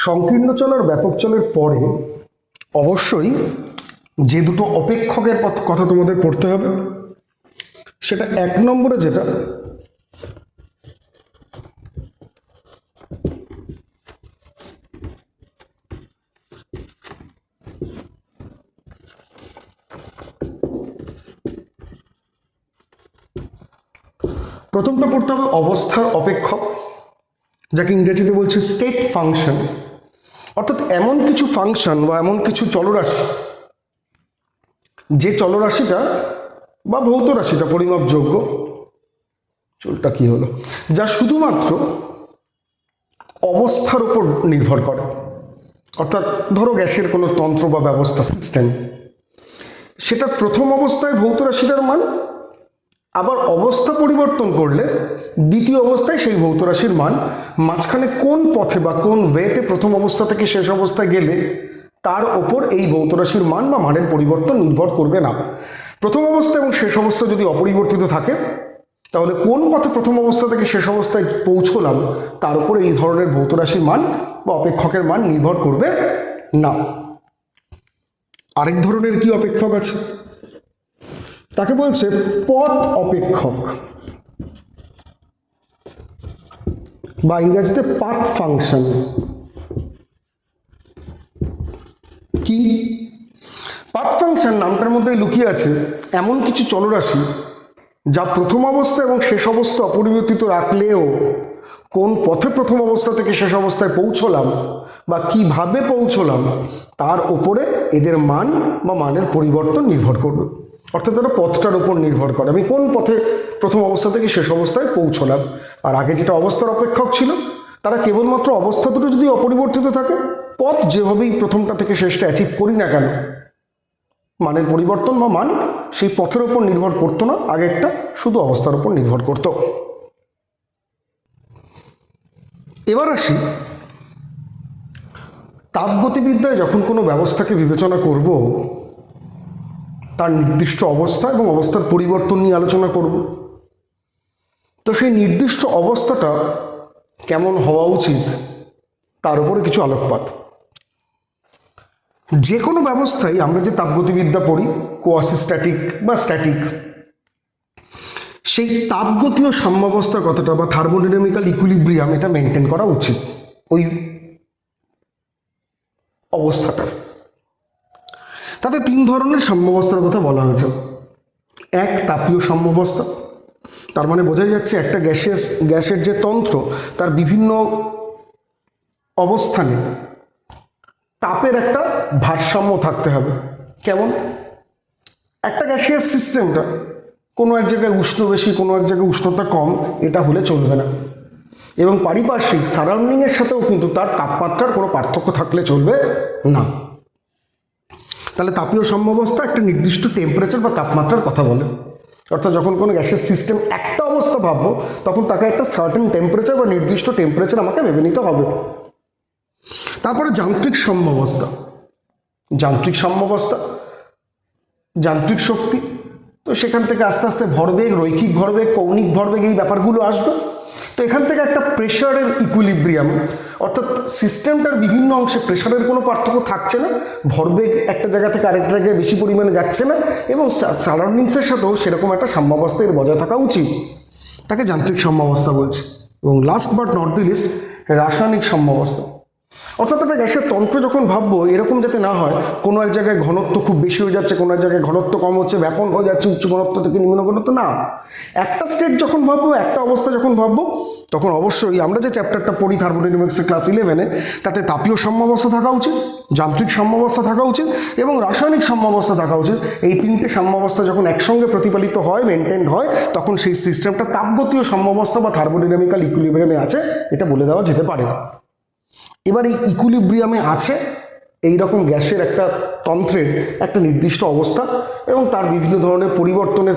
সংকীর্ণ চল আর ব্যাপক চলের পরে অবশ্যই যে দুটো অপেক্ষকের কথা তোমাদের পড়তে হবে, সেটা এক নম্বরে যেটা প্রথমটা পড়তে হবে অবস্থার অপেক্ষক, যাকে ইংরেজিতে বলছে স্টেট ফাংশন। অর্থাৎ এমন কিছু ফাংশন বা এমন কিছু চলরাশি, যে চলরাশিটা বা ভৌত রাশিটা পরিমাপযোগ্য, চুলটা কি হলো, যা শুধুমাত্র অবস্থার উপর নির্ভর করে। অর্থাৎ ধরো গ্যাসের কোনো তন্ত্র বা ব্যবস্থা সিস্টেম, সেটা প্রথম অবস্থায় ভৌত রাশিটার মান, আবার অবস্থা পরিবর্তন করলে দ্বিতীয় অবস্থায় সেই ভৌত রাশির মান, মাঝখানে কোন পথে বা কোন ওয়েতে প্রথম অবস্থা থেকে শেষ অবস্থায় গেলে তার ওপর এই ভৌত রাশির মান বা মানের পরিবর্তন নির্ভর করবে না। প্রথম অবস্থা এবং শেষ অবস্থা যদি অপরিবর্তিত থাকে, তাহলে কোন পথে প্রথম অবস্থা থেকে শেষ অবস্থায় পৌঁছলাম তার উপর এই ধরনের ভৌত রাশির মান বা অপেক্ষকের মান নির্ভর করবে না। আরেক ধরনের কি অপেক্ষক আছে, তাকে বলছে পথ অপেক্ষক বা ইংরেজিতে পাথ ফাংশন। কি পাথ ফাংশন নামটার মধ্যে লুকিয়ে আছে এমন কিছু চলরাশি যা প্রথম অবস্থা এবং শেষ অবস্থা অপরিবর্তিত রাখলেও কোন পথে প্রথম অবস্থা থেকে শেষ অবস্থায় পৌঁছলাম বা কিভাবে পৌঁছলাম তার ওপরে এদের মান বা মানের পরিবর্তন নির্ভর করবে। অর্থাৎ তারা পথটার উপর নির্ভর করে, আমি কোন পথে প্রথম অবস্থা থেকে শেষ অবস্থায় পৌঁছলাম। আর আগে যেটা অবস্থার অপেক্ষক ছিল, তারা কেবলমাত্র অবস্থা দুটো যদি অপরিবর্তিত থাকে, পথ যেভাবেই প্রথমটা থেকে শেষটা অ্যাচিভ করি না কেন, মানের পরিবর্তন বা মান সেই পথের উপর নির্ভর করতো না, আগেরটা শুধু অবস্থার উপর নির্ভর করত। এবার আসি তাপগতিবিদ্যায় যখন কোনো ব্যবস্থাকে বিবেচনা করব, তার নির্দিষ্ট অবস্থা এবং অবস্থার পরিবর্তন নিয়ে আলোচনা করব। তো সেই নির্দিষ্ট অবস্থাটা কেমন হওয়া উচিত তার উপরে কিছু আলোকপাত। যে কোনো ব্যবস্থায় আমরা যে তাপগতিবিদ্যা পড়ি, কোয়াসিস্ট্যাটিক বা স্ট্যাটিক, সেই তাপগতীয় সাম্যাবস্থার কথাটা বা থার্মোডাইনামিক্যাল ইকুইলিব্রিয়াম এটা মেনটেন করা উচিত ওই অবস্থাটা। তাতে তিন ধরনের সাম্যাবস্থার কথা বলা হয়েছে। এক, তাপীয় সাম্যাবস্থা, তার মানে বোঝাই যাচ্ছে একটা গ্যাসের যে তন্ত্র তার বিভিন্ন অবস্থানে তাপের একটা ভারসাম্য থাকতে হবে। কেমন? একটা গ্যাসিয়াস সিস্টেমটা কোনো এক জায়গায় উষ্ণ বেশি, কোনো এক জায়গায় উষ্ণতা কম, এটা হলে চলবে না। এবং পারিপার্শ্বিক সারাউন্ডিংয়ের সাথেও কিন্তু তার তাপমাত্রার কোনো পার্থক্য থাকলে চলবে না। তাহলে তাপীয় সাম্যাবস্থা একটা নির্দিষ্ট টেম্পারেচার বা তাপমাত্রার কথা বলে। অর্থাৎ যখন কোনো গ্যাসের সিস্টেম একটা অবস্থা ভাববো, তখন তাকে একটা সার্টেন টেম্পারেচার বা নির্দিষ্ট টেম্পারেচার আমাকে ভেবে নিতে হবে। তারপরে যান্ত্রিক সাম্যাবস্থা। যান্ত্রিক সাম্যাবস্থা, যান্ত্রিক শক্তি, তো সেখান থেকে আস্তে আস্তে ভরবেগ, রৈখিক ভরবেগ, কৌণিক ভরবেগ, এই ব্যাপারগুলো আসবে। তো এখান থেকে একটা প্রেশারের ইকুইলিব্রিয়াম, অর্থাৎ সিস্টেমটার বিভিন্ন অংশে প্রেশারের কোনো পার্থক্য থাকছে না, ভরবেগ একটা জায়গা থেকে আরেকটা জায়গায় বেশি পরিমাণে যাচ্ছে না, এবং সারাউন্ডিংসের সাথেও সেরকম একটা সাম্যাবস্থা এর বজায় থাকা উচিত, তাকে যান্ত্রিক সাম্যাবস্থা বলছে। এবং last but not the least, রাসায়নিক সাম্যাবস্থা। অর্থাৎ একটা গ্যাসের তন্ত্র যখন ভাববো, এরকম যাতে না হয় কোনো এক জায়গায় ঘনত্ব খুব বেশি হয়ে যাচ্ছে, কোনো এক জায়গায় ঘনত্ব কম হচ্ছে, ব্যাপন হয়ে যাচ্ছে উচ্চ ঘনত্ব থেকে নিম্ন ঘনত্ব, না। একটা স্টেট যখন ভাববো, একটা অবস্থা যখন ভাববো, তখন অবশ্যই আমরা যে চ্যাপ্টারটা পড়ি থার্মোডাইনামিক্সের ক্লাস 11-এ, তাতে তাপীয় সাম্যাবস্থা থাকা উচিত, যান্ত্রিক সাম্যাবস্থা থাকা উচিত এবং রাসায়নিক সাম্যাবস্থা থাকা উচিত। এই তিনটে সাম্যাবস্থা যখন একসঙ্গে প্রতিপালিত হয়, মেনটেন হয়, তখন সেই সিস্টেমটা তাপগতীয় সাম্যাবস্থা বা থার্মোডাইনামিক্যাল ইকুইলিব্রিয়ামে আছে, এটা বলে দেওয়া যেতে পারে। এবার এই ইকুইলিব্রিয়ামে আছে এই রকম গ্যাসের একটা তন্ত্রের একটা নির্দিষ্ট অবস্থা এবং তার বিভিন্ন ধরনের পরিবর্তনের